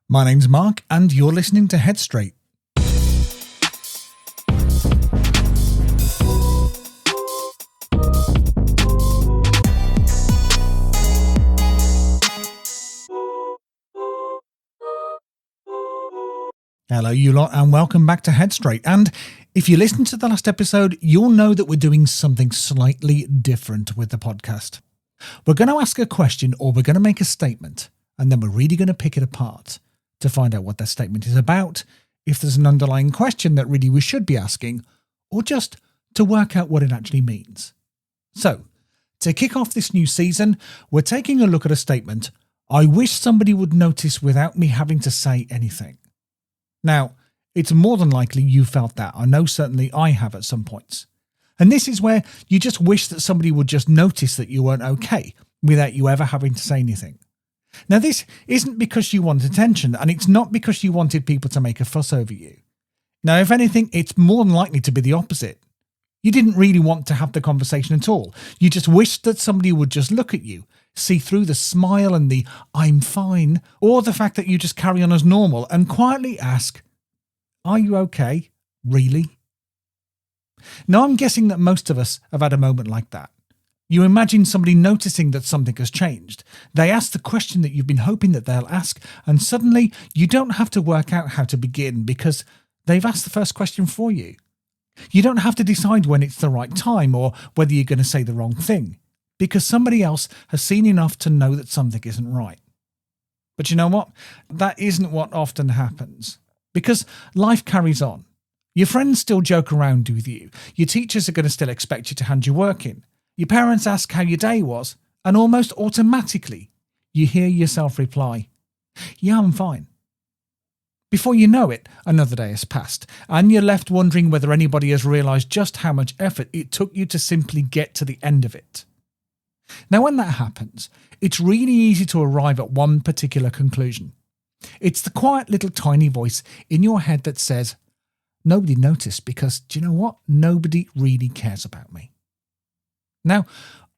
My name's Mark, and you're listening to Head Straight. Hello, you lot, and welcome back to Head Straight. And if you listened to the last episode, you'll know that we're doing something slightly different with the podcast. We're going to ask a question, or we're going to make a statement, and then we're really going to pick it apart to find out what that statement is about, if there's an underlying question that really we should be asking, or just to work out what it actually means. So, to kick off this new season, we're taking a look at a statement I wish somebody would notice without me having to say anything. Now, it's more than likely you felt that. I know certainly I have at some points. And this is where you just wish that somebody would just notice that you weren't okay without you ever having to say anything. Now, this isn't because you want attention, and it's not because you wanted people to make a fuss over you. Now, if anything, it's more than likely to be the opposite. You didn't really want to have the conversation at all. You just wished that somebody would just look at you, see through the smile and the "I'm fine," or the fact that you just carry on as normal and quietly ask, "Are you okay? Really?" Now, I'm guessing that most of us have had a moment like that. You imagine somebody noticing that something has changed. They ask the question that you've been hoping that they'll ask, and suddenly you don't have to work out how to begin because they've asked the first question for you. You don't have to decide when it's the right time or whether you're going to say the wrong thing, because somebody else has seen enough to know that something isn't right. But you know what? That isn't what often happens, because life carries on. Your friends still joke around with you. Your teachers are going to still expect you to hand your work in. Your parents ask how your day was, and almost automatically, you hear yourself reply, "Yeah, I'm fine." Before you know it, another day has passed, and you're left wondering whether anybody has realised just how much effort it took you to simply get to the end of it. Now, when that happens, it's really easy to arrive at one particular conclusion. It's the quiet little tiny voice in your head that says, "Nobody noticed because, do you know what? Nobody really cares about me." Now,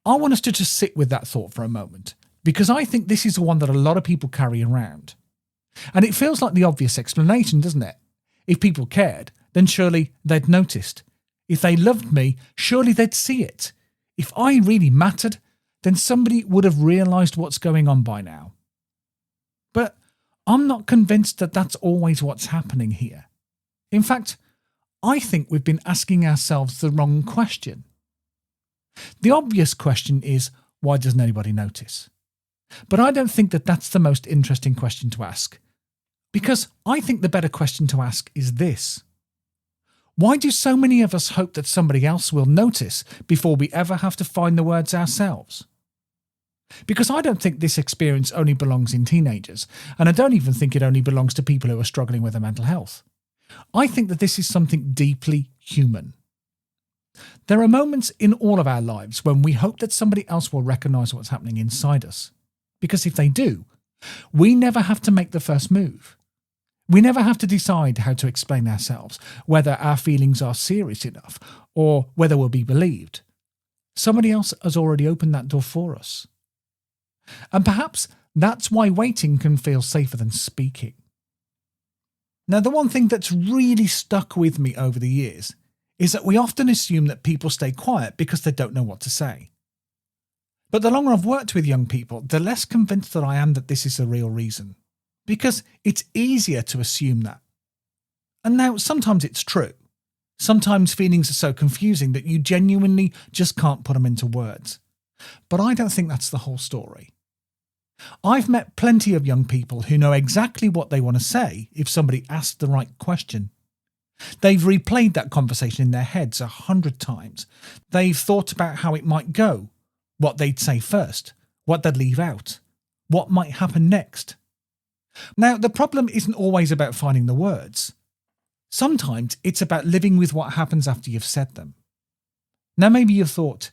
I want us to just sit with that thought for a moment, because I think this is the one that a lot of people carry around. And it feels like the obvious explanation, doesn't it? If people cared, then surely they'd noticed. If they loved me, surely they'd see it. If I really mattered, then somebody would have realised what's going on by now. But I'm not convinced that that's always what's happening here. In fact, I think we've been asking ourselves the wrong question. The obvious question is, why doesn't anybody notice? But I don't think that that's the most interesting question to ask. Because I think the better question to ask is this: why do so many of us hope that somebody else will notice before we ever have to find the words ourselves? Because I don't think this experience only belongs in teenagers, and I don't even think it only belongs to people who are struggling with their mental health. I think that this is something deeply human. There are moments in all of our lives when we hope that somebody else will recognise what's happening inside us. Because if they do, we never have to make the first move. We never have to decide how to explain ourselves, whether our feelings are serious enough, or whether we'll be believed. Somebody else has already opened that door for us. And perhaps that's why waiting can feel safer than speaking. Now, the one thing that's really stuck with me over the years is that we often assume that people stay quiet because they don't know what to say. But the longer I've worked with young people, the less convinced that I am that this is the real reason. Because it's easier to assume that. And now, sometimes it's true. Sometimes feelings are so confusing that you genuinely just can't put them into words. But I don't think that's the whole story. I've met plenty of young people who know exactly what they want to say if somebody asks the right question. They've replayed that conversation in their heads 100 times. They've thought about how it might go, what they'd say first, what they'd leave out, what might happen next. Now, the problem isn't always about finding the words. Sometimes it's about living with what happens after you've said them. Now, maybe you've thought,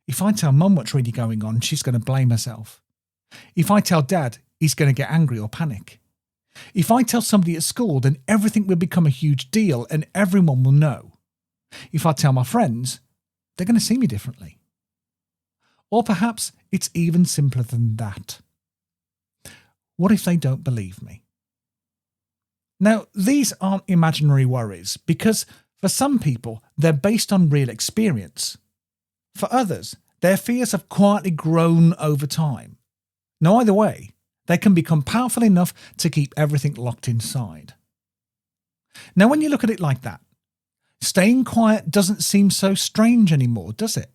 if I tell Mum what's really going on, she's going to blame herself. If I tell Dad, he's going to get angry or panic. If I tell somebody at school, then everything will become a huge deal and everyone will know. If I tell my friends, they're going to see me differently. Or perhaps it's even simpler than that. What if they don't believe me? Now, these aren't imaginary worries because for some people, they're based on real experience. For others, their fears have quietly grown over time. Now, either way, they can become powerful enough to keep everything locked inside. Now, when you look at it like that, staying quiet doesn't seem so strange anymore, does it?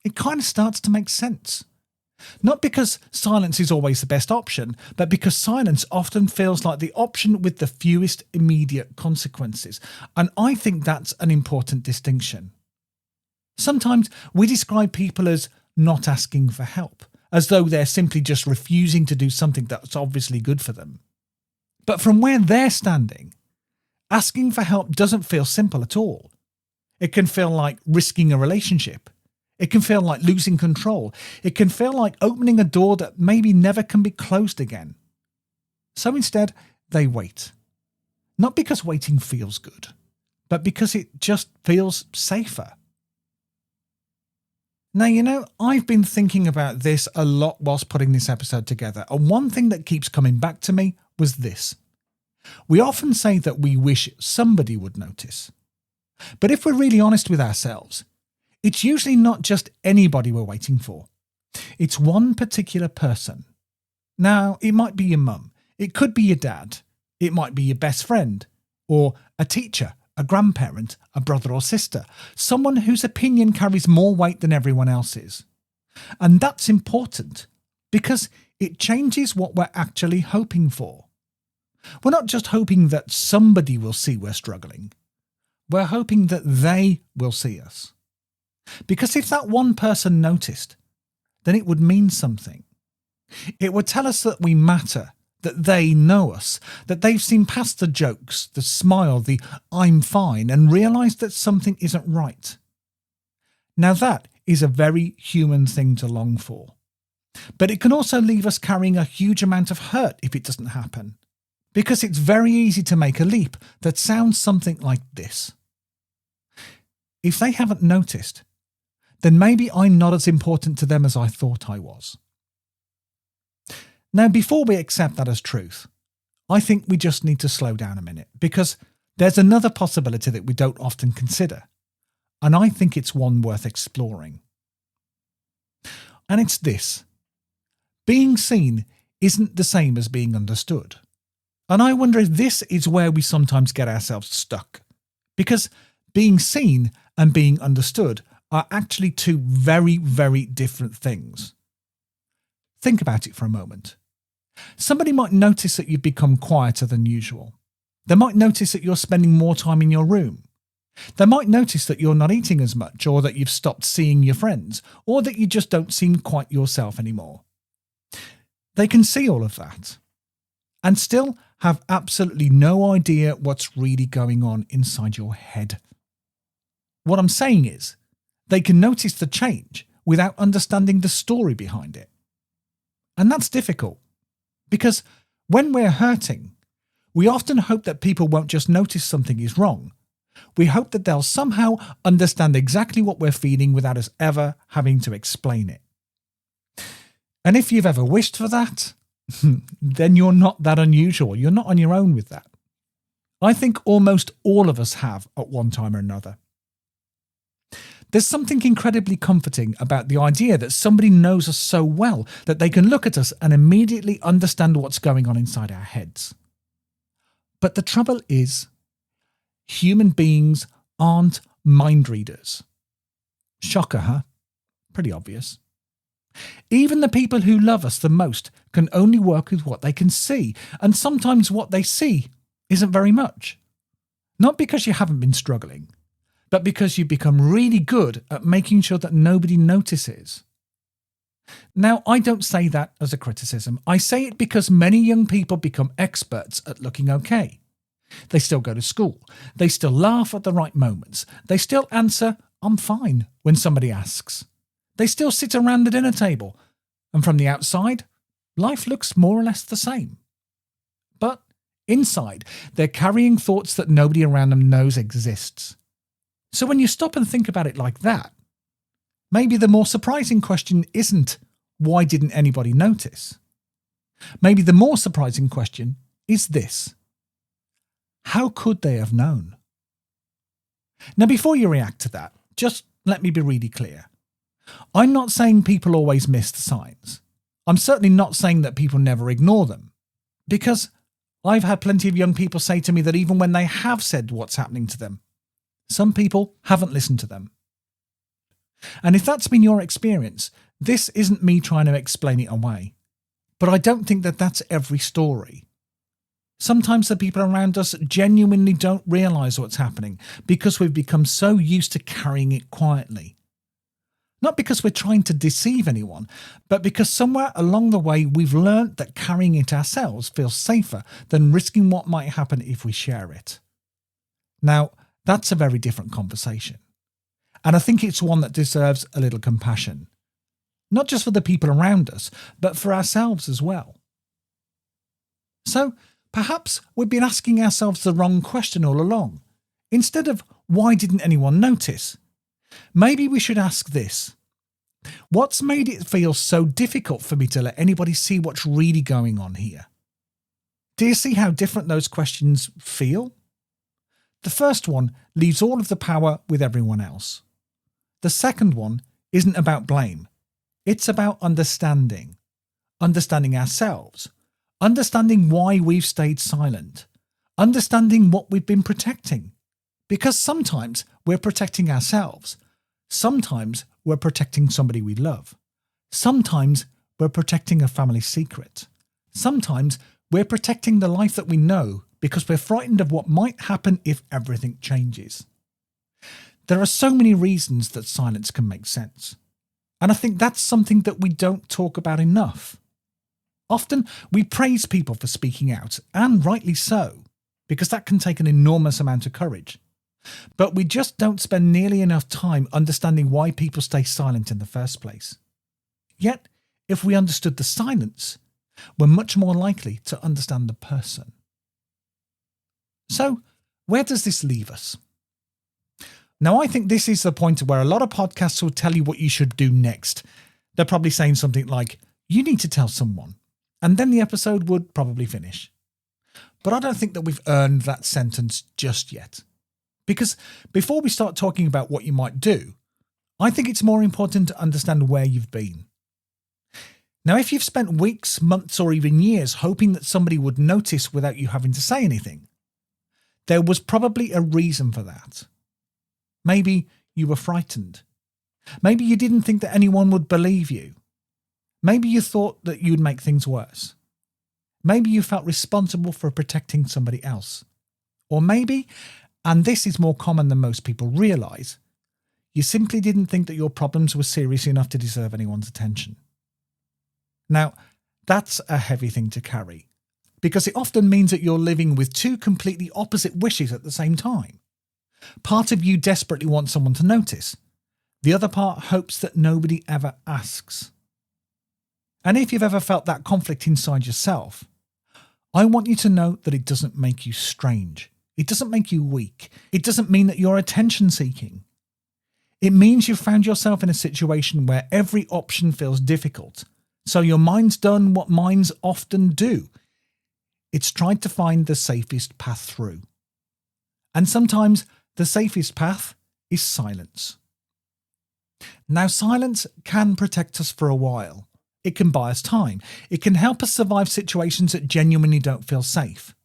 It kind of starts to make sense. Not because silence is always the best option, but because silence often feels like the option with the fewest immediate consequences. And I think that's an important distinction. Sometimes we describe people as not asking for help, as though they're simply just refusing to do something that's obviously good for them. But from where they're standing, asking for help doesn't feel simple at all. It can feel like risking a relationship. It can feel like losing control. It can feel like opening a door that maybe never can be closed again. So instead, they wait. Not because waiting feels good, but because it just feels safer. Now, I've been thinking about this a lot whilst putting this episode together, and one thing that keeps coming back to me was this. We often say that we wish somebody would notice. But if we're really honest with ourselves, it's usually not just anybody we're waiting for. It's one particular person. Now, it might be your mum, it could be your dad, it might be your best friend, or a teacher, a grandparent, a brother or sister, someone whose opinion carries more weight than everyone else's. And that's important because it changes what we're actually hoping for. We're not just hoping that somebody will see we're struggling. We're hoping that they will see us. Because if that one person noticed, then it would mean something. It would tell us that we matter, that they know us, that they've seen past the jokes, the smile, the I'm fine, and realised that something isn't right. Now that is a very human thing to long for. But it can also leave us carrying a huge amount of hurt if it doesn't happen. Because it's very easy to make a leap that sounds something like this. If they haven't noticed, then maybe I'm not as important to them as I thought I was. Now, before we accept that as truth, I think we just need to slow down a minute because there's another possibility that we don't often consider, and I think it's one worth exploring. And it's this. Being seen isn't the same as being understood. And I wonder if this is where we sometimes get ourselves stuck, because being seen and being understood are actually two very, very different things. Think about it for a moment. Somebody might notice that you've become quieter than usual. They might notice that you're spending more time in your room. They might notice that you're not eating as much, or that you've stopped seeing your friends, or that you just don't seem quite yourself anymore. They can see all of that and still have absolutely no idea what's really going on inside your head. What I'm saying is, they can notice the change without understanding the story behind it. And that's difficult, because when we're hurting, we often hope that people won't just notice something is wrong. We hope that they'll somehow understand exactly what we're feeling without us ever having to explain it. And if you've ever wished for that, then you're not that unusual. You're not on your own with that. I think almost all of us have at one time or another. There's something incredibly comforting about the idea that somebody knows us so well that they can look at us and immediately understand what's going on inside our heads. But the trouble is, human beings aren't mind readers. Shocker, huh? Pretty obvious. Even the people who love us the most can only work with what they can see, and sometimes what they see isn't very much. Not because you haven't been struggling, but because you've become really good at making sure that nobody notices. Now, I don't say that as a criticism. I say it because many young people become experts at looking okay. They still go to school. They still laugh at the right moments. They still answer, "I'm fine," when somebody asks. They still sit around the dinner table. And from the outside, life looks more or less the same. But inside, they're carrying thoughts that nobody around them knows exists. So when you stop and think about it like that, maybe the more surprising question isn't, why didn't anybody notice? Maybe the more surprising question is this. How could they have known? Now, before you react to that, just let me be really clear. I'm not saying people always miss the signs. I'm certainly not saying that people never ignore them, because I've had plenty of young people say to me that even when they have said what's happening to them, some people haven't listened to them. And if that's been your experience, this isn't me trying to explain it away. But I don't think that that's every story. Sometimes the people around us genuinely don't realise what's happening because we've become so used to carrying it quietly. Not because we're trying to deceive anyone, but because somewhere along the way we've learnt that carrying it ourselves feels safer than risking what might happen if we share it. Now, that's a very different conversation. And I think it's one that deserves a little compassion. Not just for the people around us, but for ourselves as well. So, perhaps we've been asking ourselves the wrong question all along. Instead of, why didn't anyone notice? Maybe we should ask this. What's made it feel so difficult for me to let anybody see what's really going on here? Do you see how different those questions feel? The first one leaves all of the power with everyone else. The second one isn't about blame. It's about understanding. Understanding ourselves. Understanding why we've stayed silent. Understanding what we've been protecting. Because sometimes we're protecting ourselves. Sometimes we're protecting somebody we love. Sometimes we're protecting a family secret. Sometimes we're protecting the life that we know because we're frightened of what might happen if everything changes. There are so many reasons that silence can make sense. And I think that's something that we don't talk about enough. Often we praise people for speaking out, and rightly so, because that can take an enormous amount of courage. But we just don't spend nearly enough time understanding why people stay silent in the first place. Yet, if we understood the silence, we're much more likely to understand the person. So, where does this leave us? Now, I think this is the point where a lot of podcasts will tell you what you should do next. They're probably saying something like, you need to tell someone, and then the episode would probably finish. But I don't think that we've earned that sentence just yet. Because before we start talking about what you might do, I think it's more important to understand where you've been. Now, if you've spent weeks, months, or even years hoping that somebody would notice without you having to say anything, there was probably a reason for that. Maybe you were frightened. Maybe you didn't think that anyone would believe you. Maybe you thought that you'd make things worse. Maybe you felt responsible for protecting somebody else. Or maybe, and this is more common than most people realise, you simply didn't think that your problems were serious enough to deserve anyone's attention. Now, that's a heavy thing to carry, because it often means that you're living with two completely opposite wishes at the same time. Part of you desperately wants someone to notice. The other part hopes that nobody ever asks. And if you've ever felt that conflict inside yourself, I want you to know that it doesn't make you strange. It doesn't make you weak. It doesn't mean that you're attention-seeking. It means you've found yourself in a situation where every option feels difficult. So your mind's done what minds often do. It's tried to find the safest path through. And sometimes the safest path is silence. Now, silence can protect us for a while. It can buy us time. It can help us survive situations that genuinely don't feel safe.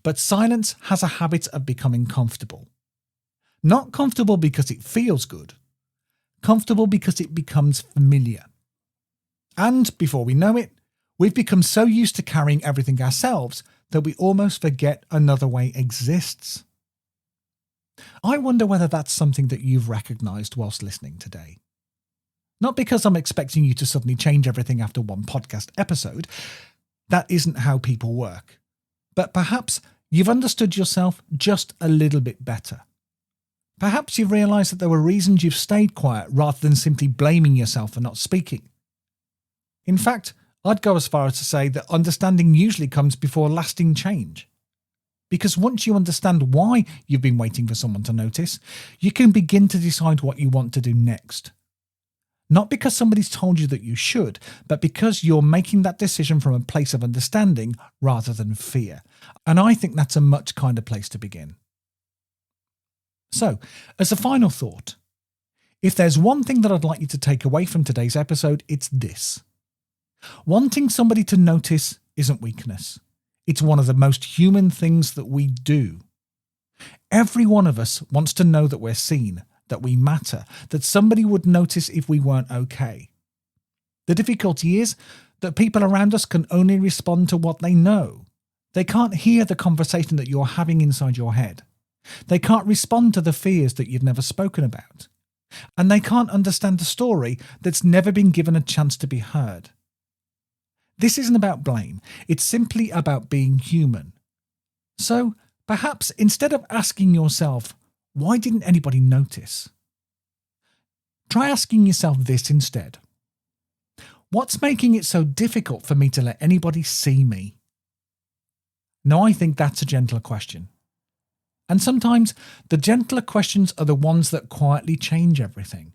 But silence has a habit of becoming comfortable. Not comfortable because it feels good. Comfortable because it becomes familiar. And before we know it, we've become so used to carrying everything ourselves that we almost forget another way exists. I wonder whether that's something that you've recognised whilst listening today. Not because I'm expecting you to suddenly change everything after one podcast episode. That isn't how people work. But perhaps you've understood yourself just a little bit better. Perhaps you've realised that there were reasons you've stayed quiet rather than simply blaming yourself for not speaking. In fact, I'd go as far as to say that understanding usually comes before lasting change. Because once you understand why you've been waiting for someone to notice, you can begin to decide what you want to do next. Not because somebody's told you that you should, but because you're making that decision from a place of understanding rather than fear. And I think that's a much kinder place to begin. So, as a final thought, if there's one thing that I'd like you to take away from today's episode, it's this. Wanting somebody to notice isn't weakness. It's one of the most human things that we do. Every one of us wants to know that we're seen, that we matter, that somebody would notice if we weren't okay. The difficulty is that people around us can only respond to what they know. They can't hear the conversation that you're having inside your head. They can't respond to the fears that you've never spoken about. And they can't understand the story that's never been given a chance to be heard. This isn't about blame. It's simply about being human. So, perhaps instead of asking yourself, why didn't anybody notice? Try asking yourself this instead. What's making it so difficult for me to let anybody see me? Now, I think that's a gentler question. And sometimes the gentler questions are the ones that quietly change everything.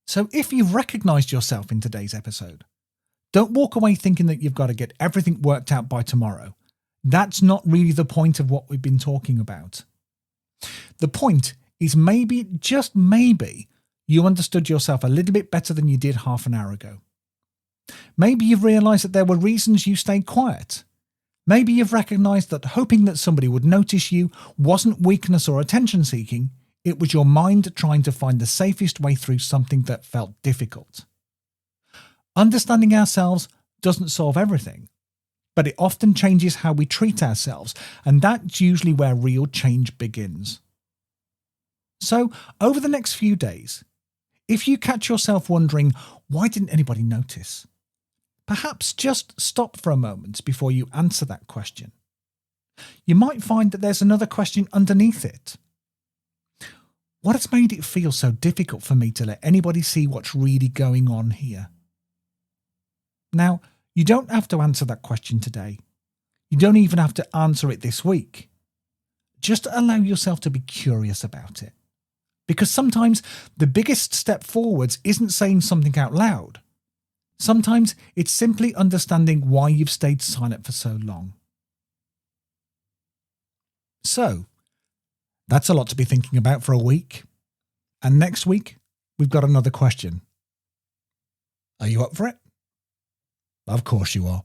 So if you've recognized yourself in today's episode, don't walk away thinking that you've got to get everything worked out by tomorrow. That's not really the point of what we've been talking about. The point is maybe, just maybe, you understood yourself a little bit better than you did half an hour ago. Maybe you've realized that there were reasons you stayed quiet. Maybe you've recognized that hoping that somebody would notice you wasn't weakness or attention seeking, it was your mind trying to find the safest way through something that felt difficult. Understanding ourselves doesn't solve everything, but it often changes how we treat ourselves, and that's usually where real change begins. So, over the next few days, if you catch yourself wondering, why didn't anybody notice? Perhaps just stop for a moment before you answer that question. You might find that there's another question underneath it. What has made it feel so difficult for me to let anybody see what's really going on here? Now, you don't have to answer that question today. You don't even have to answer it this week. Just allow yourself to be curious about it. Because sometimes the biggest step forwards isn't saying something out loud. Sometimes it's simply understanding why you've stayed silent for so long. So, that's a lot to be thinking about for a week. And next week, we've got another question. Are you up for it? Of course you are.